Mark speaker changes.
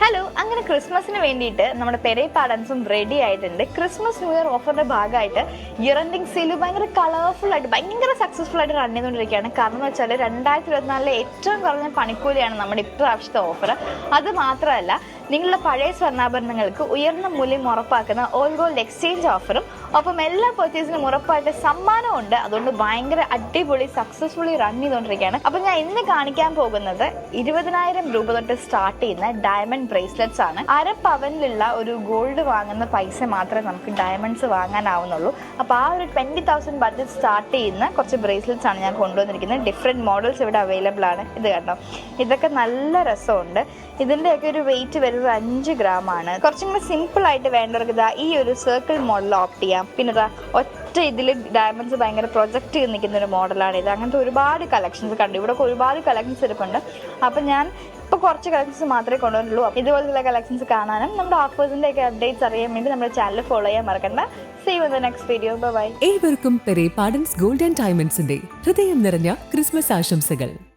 Speaker 1: Hello, അങ്ങനെ ക്രിസ്മസിന് വേണ്ടിയിട്ട് നമ്മുടെ പെരേ പാഡൻസും റെഡി ആയിട്ടുണ്ട്. ക്രിസ്മസ് ന്യൂ ഇയർ ഓഫറിന്റെ ഭാഗമായിട്ട് ഇയർ എൻഡിങ് സെയിൽ ഭയങ്കര കളർഫുൾ ആയിട്ട് ഭയങ്കര സക്സസ്ഫുൾ ആയിട്ട് റൺ ചെയ്തുകൊണ്ടിരിക്കുകയാണ്. കാരണം എന്ന് വെച്ചാൽ 2024 ഏറ്റവും കുറഞ്ഞ പണിക്കൂലിയാണ് നമ്മുടെ ഇപ്രാവശ്യത്തെ ഓഫർ. അത് മാത്രമല്ല, നിങ്ങളുടെ പഴയ സ്വർണ്ണാഭരണങ്ങൾക്ക് ഉയർന്ന മൂല്യം ഉറപ്പാക്കുന്ന ഓൾ ഗോൾഡ് എക്സ്ചേഞ്ച് ഓഫറും ഒപ്പം എല്ലാ പർച്ചേസിനും ഉറപ്പായിട്ട് സമ്മാനമുണ്ട്. അതുകൊണ്ട് ഭയങ്കര അടിപൊളി സക്സസ്ഫുള്ളി റൺ ചെയ്തുകൊണ്ടിരിക്കുകയാണ്. അപ്പം ഞാൻ ഇന്ന് കാണിക്കാൻ പോകുന്നത് 20,000 രൂപ തൊട്ട് സ്റ്റാർട്ട് ചെയ്യുന്ന ഡയമണ്ട് ബ്രേസ്ലെറ്റ്സ് ആണ്. അര പവനിലുള്ള ഒരു ഗോൾഡ് വാങ്ങുന്ന പൈസ മാത്രമേ നമുക്ക് ഡയമണ്ട്സ് വാങ്ങാനാവുന്നുള്ളൂ. അപ്പോൾ ആ ഒരു 20,000 ബഡ്ജറ്റ് സ്റ്റാർട്ട് ചെയ്യുന്ന കുറച്ച് ബ്രേസ്ലെറ്റ്സ് ആണ് ഞാൻ കൊണ്ടുവന്നിരിക്കുന്നത്. ഡിഫറെൻറ്റ് മോഡൽസ് ഇവിടെ അവൈലബിൾ ആണ്. ഇത് കണ്ടോ, ഇതൊക്കെ നല്ല രസമുണ്ട്. ഇതിൻ്റെയൊക്കെ ഒരു വെയിറ്റ് വരുന്നത് 5 ഗ്രാമാണ്. കുറച്ചും കൂടി സിമ്പിൾ ആയിട്ട് വേണ്ടവർക്ക് ഇതാ ഈ ഒരു സർക്കിൾ മോഡൽ ഓപ്റ്റ് ചെയ്യാം. പിന്നെ ഇതാ ഒറ്റ ഇതിൽ ഡയമണ്ട്സ് ഭയങ്കര പ്രൊജക്റ്റ് ചെയ്ത് നിൽക്കുന്ന ഒരു മോഡലാണ് ഇത്. അങ്ങനത്തെ ഒരുപാട് കളക്ഷൻസ് കണ്ടു. ഇവിടെ ഒരുപാട് കളക്ഷൻസ് ഇരിപ്പുണ്ട്. അപ്പം ഞാൻ ഇപ്പോൾ കുറച്ച് കളക്ഷൻസ് മാത്രമേ കൊണ്ടുവന്നുള്ളൂ. ഇതുപോലുള്ള കളക്ഷൻസ് കാണാനും നമ്മുടെ ഓഫേഴ്സിൻ്റെ ഒക്കെ അപ്ഡേറ്റ്സ് അറിയാൻ വേണ്ടി നമ്മുടെ ചാനൽ ഫോളോ ചെയ്യാൻ മറക്കണ്ട. See you in the next video. Bye bye.
Speaker 2: ഏവർക്കും പെരേ പാഡൻസ് ഗോൾഡ് ആൻഡ് ഡയമണ്ട്സിന്റെ ഹൃദയം നിറഞ്ഞ ക്രിസ്മസ് ആശംസകൾ.